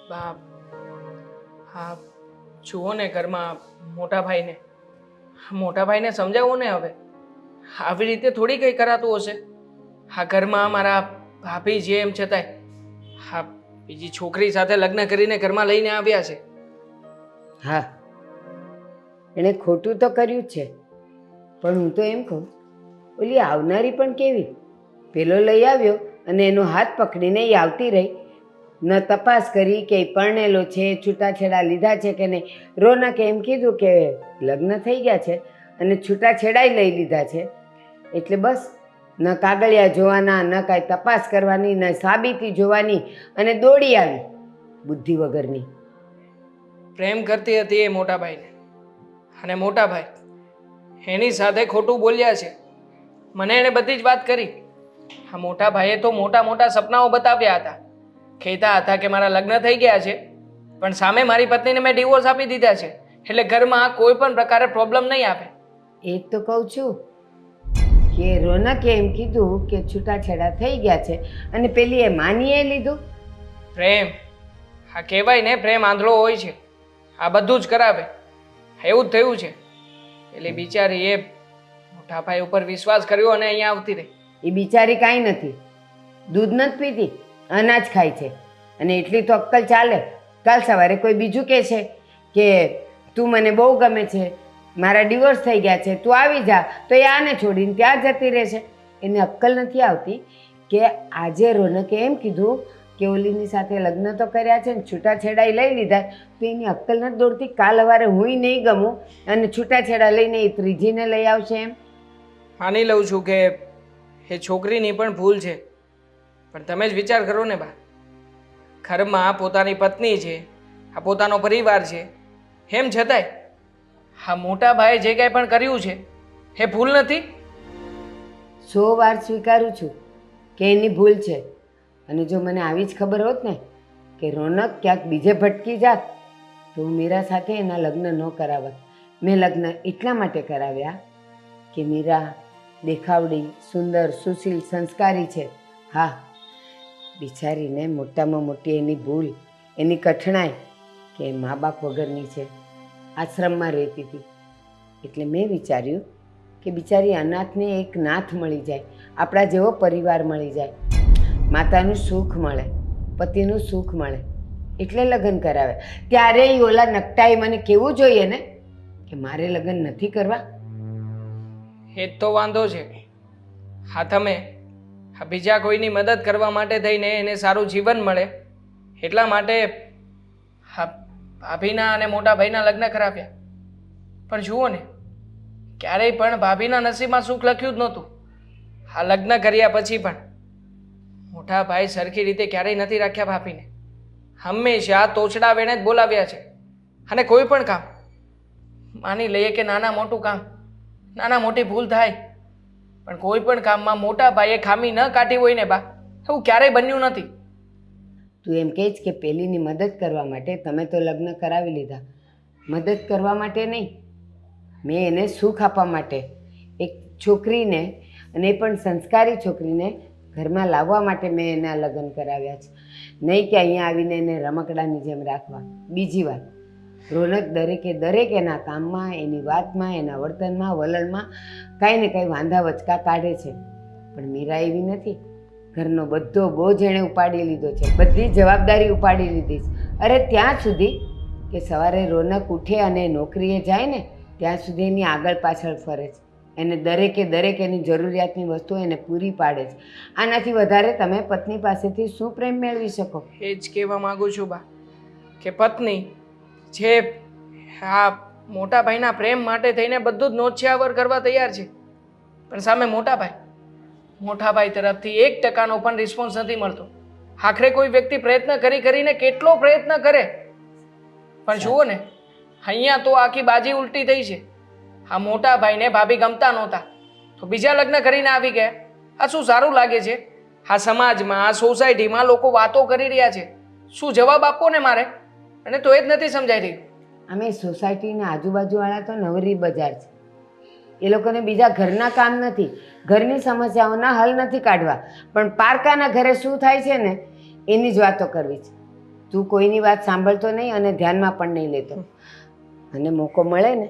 બા હા જુઓ ને ઘરમાં મોટા ભાઈને સમજાવો ને હવે આવી રીતે થોડી કંઈ કરાતું હશે. હા ઘરમાં મારા ભાભી છે એમ છતાંય હા બીજી છોકરી સાથે લગ્ન કરીને ઘરમાં લઈને આવ્યા છે. હા, એણે ખોટું તો કર્યું જ છે, પણ હું તો એમ કહું, ઓલી આવનારી પણ કેવી, પેલો લઈ આવ્યો અને એનો હાથ પકડીને એ આવતી રહી, ન તપાસ કરી કે ઈ પરણેલો છે, છૂટાછેડા લીધા છે કે નહીં. રોનકે એમ કીધું કે લગ્ન થઈ ગયા છે અને છૂટાછેડાય લઈ લીધા છે, એટલે બસ ન કાગળિયા જોવાના, ન કાંઈ તપાસ કરવાની, ન સાબિતી જોવાની, અને દોડી આવી બુદ્ધિ વગરની. પ્રેમ કરતી હતી એ મોટા ભાઈને, અને મોટા ભાઈ એની સાથે ખોટું બોલ્યા છે. મને એણે બધી જ વાત કરી. આ મોટા ભાઈએ તો મોટા મોટા સપનાઓ બતાવ્યા હતા. કહેતા હતા કે મારા લગ્ન થઈ ગયા છે, પણ સામે મારી પત્નીને મેં ડિવોર્સ આપી દીધા છે, એટલે ઘરમાં કોઈ પણ પ્રકારે પ્રોબ્લેમ નહીં આવે. એ જ તો કહું છું કે રોનકે એમ કીધું કે છૂટાછેડા થઈ ગયા છે અને પેલી એ માનીએ લીધું. પ્રેમ, આ કહેવાય ને પ્રેમ આંધળો હોય છે, આ બધું જ કરાવે. એવું જ થયું છે. એટલે બિચારી એ મોટા ભાઈ ઉપર વિશ્વાસ કર્યો અને અહીંયા આવતી રહી. એ બિચારી કાંઈ નથી, દૂધ નથી પીતી, અનાજ ખાય છે, અને એટલી તો અક્કલ ચાલે. કાલ સવારે કોઈ બીજું કહે છે કે તું મને બહુ ગમે છે, મારા ડિવોર્સ થઈ ગયા છે, તું આવી જા, તો એ આને છોડીને ત્યાં જતી રહેશે. એને અક્કલ નથી આવતી કે આજે રોનકે એમ કીધું કે ઓલીની સાથે લગ્ન તો કર્યા છે ને છૂટાછેડા લઈ લીધા, તો એની અક્કલ નથી દોડતી. કાલ સવારે હુંય નહીં ગમું અને છૂટાછેડા લઈને એ ત્રીજીને લઈ આવશે એમ. માની લઉં છું કે એ છોકરીની પણ ભૂલ છે, પણ તમે જ વિચાર કરો ને બા, ઘરમાં પોતાની પત્ની છે, આ પોતાનો પરિવાર છે, એમ છતાંય આ મોટા ભાઈએ જે કાંઈ પણ કર્યું છે એ ભૂલ નથી. 100 વાર સ્વીકારું છું કે એની ભૂલ છે, અને જો મને આવી જ ખબર હોત ને કે રોનક ક્યાંક બીજે ભટકી જાત તો હું મીરા સાથે એના લગ્ન ન કરાવત. મેં લગ્ન એટલા માટે કરાવ્યા કે મીરા દેખાવડી, સુંદર, સુશીલ, સંસ્કારી છે. હા, બિચારીને મોટામાં મોટી એની ભૂલ, એની કઠણાઈ કે મા બાપ વગરની છે, આશ્રમમાં રહેતી હતી. એટલે મેં વિચાર્યું કે બિચારી અનાથને એક નાથ મળી જાય, આપણા જેવો પરિવાર મળી જાય, માતાનું સુખ મળે, પતિનું સુખ મળે, એટલે લગ્ન કરાવે. ત્યારે એ ઓલા નકટાએ મને કહેવું જોઈએ ને કે મારે લગ્ન નથી કરવા. એ જ તો વાંધો છે. હા તમે આ બીજા કોઈની મદદ કરવા માટે થઈને એને સારું જીવન મળે એટલા માટે હા ભાભીના અને મોટા ભાઈના લગ્ન કરાવ્યા. પણ જુઓ ને, ક્યારેય પણ ભાભીના નસીબમાં સુખ લખ્યું જ નહોતું. આ લગ્ન કર્યા પછી પણ મોટા ભાઈ સરખી રીતે ક્યારેય નથી રાખ્યા ભાભીને. હંમેશા તોછડા વેણે જ બોલાવ્યા છે. અને કોઈ પણ કામ, માની લઈએ કે નાના મોટું કામ, નાના મોટી ભૂલ થાય, પણ કોઈ પણ કામમાં મોટા ભાઈએ ખામી ન કાઢી હોય ને બા, એવું ક્યારેય બન્યું નથી. તું એમ કહે કે પેલીની મદદ કરવા માટે તમે તો લગ્ન કરાવી લીધા. મદદ કરવા માટે નહીં, મેં એને સુખ આપવા માટે એક છોકરીને, અને એ પણ સંસ્કારી છોકરીને ઘરમાં લાવવા માટે મેં એના લગ્ન કરાવ્યા છે, નહીં કે અહીંયા આવીને એને રમકડાની જેમ રાખવા. બીજી વાત, રોનક દરેક એના કામમાં, એની વાતમાં, એના વર્તનમાં, વલણમાં કાંઈ ને કાંઈ વાંધા વચકા કાઢે છે, પણ મીરા એવી નથી. ઘરનો બધો બોજ એણે ઉપાડી લીધો છે, બધી જવાબદારી ઉપાડી લીધી છે. અરે ત્યાં સુધી કે સવારે રોનક ઉઠે અને નોકરીએ જાય ને ત્યાં સુધી એની આગળ પાછળ ફરે છે, એને દરેક એની જરૂરિયાતની વસ્તુ એને પૂરી પાડે છે. આનાથી વધારે તમે પત્ની પાસેથી શું પ્રેમ મેળવી શકો? એ જ કહેવા માગું છું બા કે પત્ની જે આ મોટા ભાઈના પ્રેમ માટે થઈને બધું જ નોછાવર કરવા તૈયાર છે, પણ સામે મોટા ભાઈ તરફથી 1% પણ રિસ્પોન્સ નથી મળતો. આખરે કોઈ વ્યક્તિ પ્રયત્ન કરીને કેટલો પ્રયત્ન કરે, પણ જુઓ ને અહીંયા તો આખી બાજી ઉલટી થઈ છે. આ મોટા ભાઈને ભાભી ગમતા નહોતા તો બીજા લગ્ન કરીને આવી ગયા. આ શું સારું લાગે છે? આ સમાજમાં, આ સોસાયટીમાં લોકો વાતો કરી રહ્યા છે, શું જવાબ આપવો ને મારે? અને તો એ જ નથી સમજાઈ રહ્યું. અમે સોસાયટીના આજુબાજુવાળા તો નવરી બજાર છે, એ લોકોને બીજા ઘરના કામ નથી, ઘરની સમસ્યાઓના હલ નથી કાઢવા, પણ પારકાના ઘરે શું થાય છે ને એની જ વાતો કરવી છે. તું કોઈની વાત સાંભળતો નહીં અને ધ્યાનમાં પણ નહીં લેતો. અને મોકો મળે ને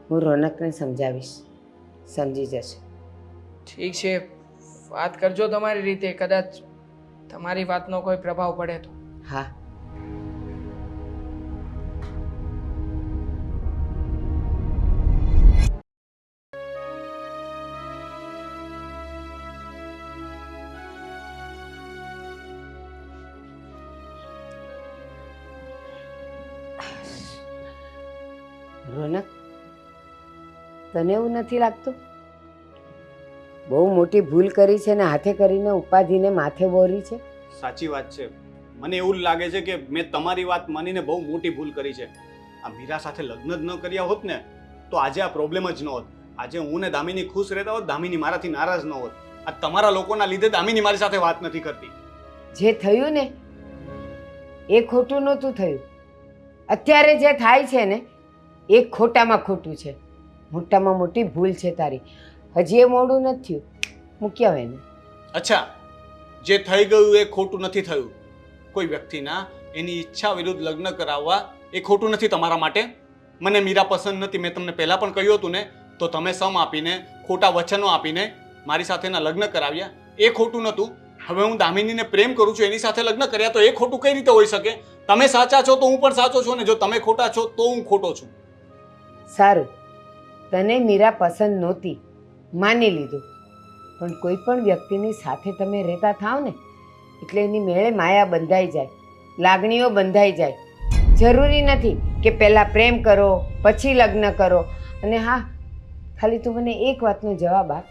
હું રોનકને સમજાવીશ, સમજી જશે. ઠીક છે, વાત કરજો તમારી રીતે, કદાચ તમારી વાતનો કોઈ પ્રભાવ પડે તો. હા. રોનક, તને એવું નથી લાગતું બહુ મોટી ભૂલ કરી છે ને હાથે કરીને ઉપાધિને માથે બોરી છે? સાચી વાત છે. મને એવું લાગે છે કે મેં તમારી વાત માનીને બહુ મોટી ભૂલ કરી છે. આ મીરા સાથે લગ્ન જ ન કર્યા હોત ને તો આજે આ પ્રોબ્લેમ જ ન હોત. આજે હું ને દામિની ખુશ રહેતા હોત, દામિની મારાથી નારાજ ન હોત. આ તમારા લોકોના લીધે દામિની મારી સાથે વાત નથી કરતી. જે થયું ને એ ખોટું નહોતું થયું. અત્યારે જે થાય છે ને એ ખોટામાં ખોટું છે. મોટામાં મોટી ભૂલ છે તારી. હજી એ મોડું નથી થયું, મૂક્યા હોય ને. અચ્છા, જે થઈ ગયું એ ખોટું નથી થયું. કોઈ વ્યક્તિના એની ઈચ્છા વિરુદ્ધ લગ્ન કરાવવા એ ખોટું નથી તમારા માટે. મને મીરા પસંદ નથી, મેં તમને પહેલા પણ કહ્યું હતું ને, તો તમે સમ આપીને, ખોટા વચનો આપીને મારી સાથેના લગ્ન કરાવ્યા, એ ખોટું નહોતું. હવે હું દામિનીને પ્રેમ કરું છું, એની સાથે લગ્ન કર્યા, તો એ ખોટું કઈ રીતે હોઈ શકે? તમે સાચા છો તો હું પણ સાચો છું, ને જો તમે ખોટા છો તો હું ખોટો છું. સારું, તને મીરા પસંદ નહોતી, માની લીધું. પણ કોઈ પણ વ્યક્તિની સાથે તમે રહેતા થાવ ને એટલે એની મેળે માયા બંધાઈ જાય, લાગણીઓ બંધાઈ જાય. જરૂરી નથી કે પહેલાં પ્રેમ કરો પછી લગ્ન કરો. અને હા, ખાલી તું મને એક વાતનો જવાબ આપ,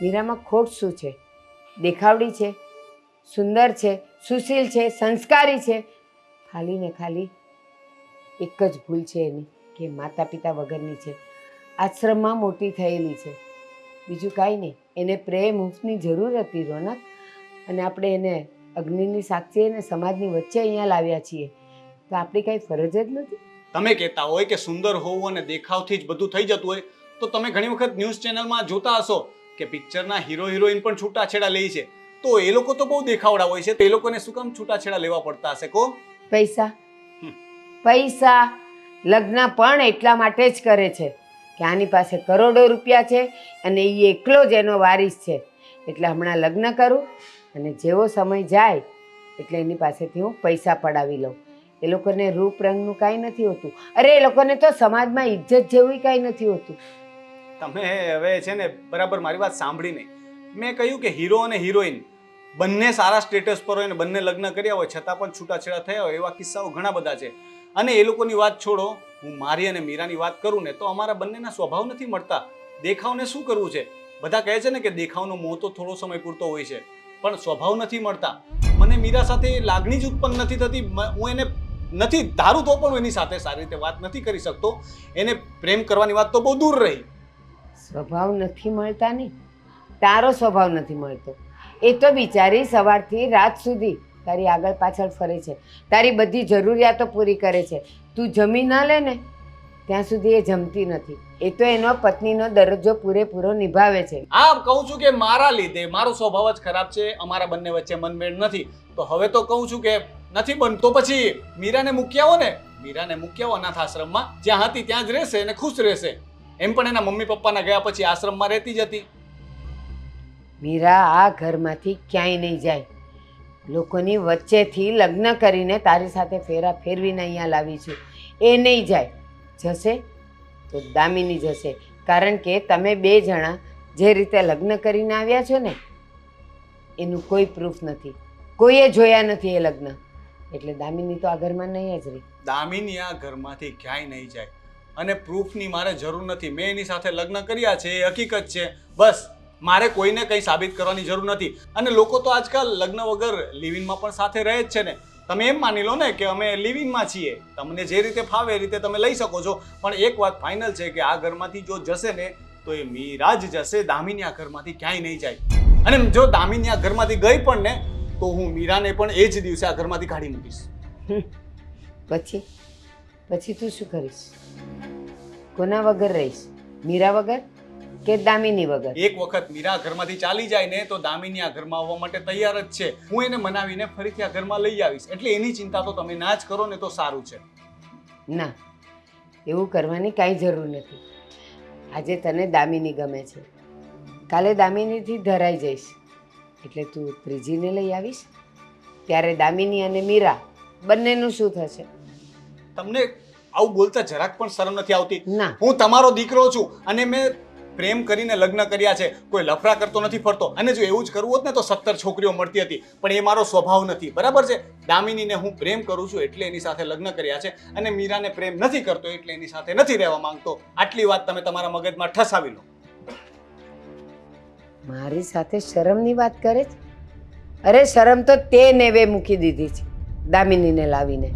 મીરામાં ખોટ શું છે? દેખાવડી છે, સુંદર છે, સુશીલ છે, સંસ્કારી છે. ખાલી ને ખાલી એક જ ભૂલ છે એની કે માતા પિતા વગરની છે, આશ્રમમાં મોટી થયેલી છે. બીજું કાંઈ નહીં. એને પ્રેમ હૂંફની જરૂર હતી રોનક, અને આપણે એને અગ્નિની સાક્ષી અને સમાજની વચ્ચે અહીંયા લાવ્યા છીએ, તો આપણી કાંઈ ફરજ જ નથી. તમે કહેતા હોય કે સુંદર હોવું અને દેખાવથી જ બધું થઈ જતું હોય, તો તમે ઘણી વખત ન્યૂઝ ચેનલમાં જોતા હશો કે પિક્ચરના હીરો હિરોઈન પણ છૂટાછેડા લે છે. તો એ લોકો તો બહુ દેખાવડા હોય છે, તો એ લોકોને શું કામ છૂટાછેડા લેવા પડતા હશે? કહો. પૈસા. પૈસા. લગ્ન પણ એટલા માટે જ કરે છે કે આની પાસે કરોડો રૂપિયા છે અને એ એકલો જ એનો વારીસ છે. એટલે હમણાં લગ્ન કરું અને જેવો સમય જાય એટલે એની પાસેથી હું પૈસા પડાવી લઉં. એ લોકોને રૂપ રંગનું કાંઈ નથી હોતું. અરે એ લોકોને તો સમાજમાં ઇજ્જત જેવું કાંઈ નથી હોતું. તમે હવે છે ને બરાબર મારી વાત સાંભળી નહીં. મેં કહ્યું કે હીરો અને હિરોઈન બંને સારા સ્ટેટસ પર હોય ને બંને લગ્ન કર્યા હોય છતાં પણ છૂટાછેડા થયા હોય એવા કિસ્સાઓ ઘણા બધા છે. અને એ લોકોની વાત છોડો, હું મારી અને મીરાની વાત કરું ને તો અમારા બંનેના સ્વભાવ નથી મળતા. દેખાવને શું કરવું છે? બધા કહે છે ને કે દેખાવનો મોહ તો થોડો સમય પૂરતો હોય છે, પણ સ્વભાવ નથી મળતા. મને મીરા સાથે લાગણી જ ઉત્પન્ન નથી થતી. હું એને નથી ધારું તો પણ એની સાથે સારી રીતે વાત નથી કરી શકતો. એને પ્રેમ કરવાની વાત તો બહુ દૂર રહી. સ્વભાવ નથી મળતા નહીં, તારો સ્વભાવ નથી મળતો. એ તો બિચારી સવારથી રાત સુધી તારી આગળ પાછળ ફરે છે, તારી બધી જરૂરિયાતો પૂરી કરે છે. તું જમી ન લે ને ત્યાં સુધી એ જમતી નથી. એ તો એનો પત્નીનો દરજ્જો પૂરેપૂરો નિભાવે છે. આ કહું છું કે મારા લીધે મારો સ્વભાવ જ ખરાબ છે, અમારા બંને વચ્ચે મનમેળ નથી. તો હવે તો કહું છું કે નથી બનતો, પછી મીરાને મૂકી આવો ને, મીરાને મૂકી આવો અનાથ આશ્રમમાં. જ્યાં હતી ત્યાં જ રહેશે અને ખુશ રહેશે. એમ પણ એના મમ્મી પપ્પાના ગયા પછી આશ્રમમાં રહેતી જ હતી. મીરા આ ઘરમાંથી ક્યાંય નહીં જાય. લોકોની વચ્ચેથી લગ્ન કરીને તારી સાથે ફેરા ફેરવીને અહીંયા લાવી છું. એ નહીં જાય. જશે તો દામિની જશે, કારણ કે તમે બે જણા જે રીતે લગ્ન કરીને આવ્યા છો ને એનું કોઈ પ્રૂફ નથી, કોઈએ જોયા નથી એ લગ્ન. એટલે દામિની તો આ ઘરમાં નહીં જ રહી. દામિની આ ઘરમાંથી ક્યાંય નહીં જાય અને પ્રૂફની મારે જરૂર નથી. મેં એની સાથે લગ્ન કર્યા છે, એ હકીકત છે. બસ મારે કોઈને કંઈ સાબિત કરવાની જરૂર નથી. અને લોકો તો આજકાલ લગ્ન વગર લિવિનમાં પણ સાથે રહે જ છે ને. તમે એમ માની લો ને કે અમે લિવિનમાં છીએ, તમને જે રીતે ફાવે એ રીતે તમે લઈ શકો છો. પણ એક વાત ફાઇનલ છે કે આ ઘરમાંથી જો જશે ને તો એ મીરા જ જશે. દામિની આ ઘરમાંથી ક્યાંય નહીં જાય. અને જો દામિની આ ઘરમાંથી ગઈ પણ ને તો હું મીરાને પણ એ જ દિવસે આ ઘરમાંથી કાઢી મૂકીશ. પછી પછી તું શું કરીશ? કોના વગર રહીશ? મીરા વગર? કે દામિની વગર? એક વખત મીરા ઘરમાંથી ચાલી જાય ને તો દામિની આ ઘરમાં આવવા માટે તૈયાર જ છે. હું એને મનાવીને ફરીથી આ ઘરમાં લઈ આવીશ. એટલે એની ચિંતા તો તમે ના જ કરો ને તો સારું છે. ના, એવું કરવાની કાંઈ જરૂર નથી. આજે તને દામિની ગમે છે, કાલે દામિનીથી ધરાઈ જઈશ એટલે તું ત્રીજીને લઈ આવીશ, ત્યારે દામિની અને મીરા બંનેનું શું થશે? તમને આવું બોલતા જરાક પણ શરમ નથી આવતી? ના. હું તમારો દીકરો છું અને મેં પ્રેમ કરીને લગ્ન કર્યા છે. કોઈ લફડા કરતો નથી ફરતો. અને જો એવું જ કરવું હોત ને તો 17 છોકરીઓ મળતી હતી, પણ એ મારો સ્વભાવ નથી. બરાબર છે? દામિનીને હું પ્રેમ કરું છું એટલે એની સાથે લગ્ન કર્યા છે, અને મીરાને પ્રેમ નથી કરતો એટલે એની સાથે નથી રહેવા માંગતો. આટલી વાત તમે તમારા મગજમાં ઠસાવી લો. મારી સાથે શરમની વાત કરે છે? અરે શરમ તો તે નેવે મૂકી દીધી છે દામિનીને લાવીને.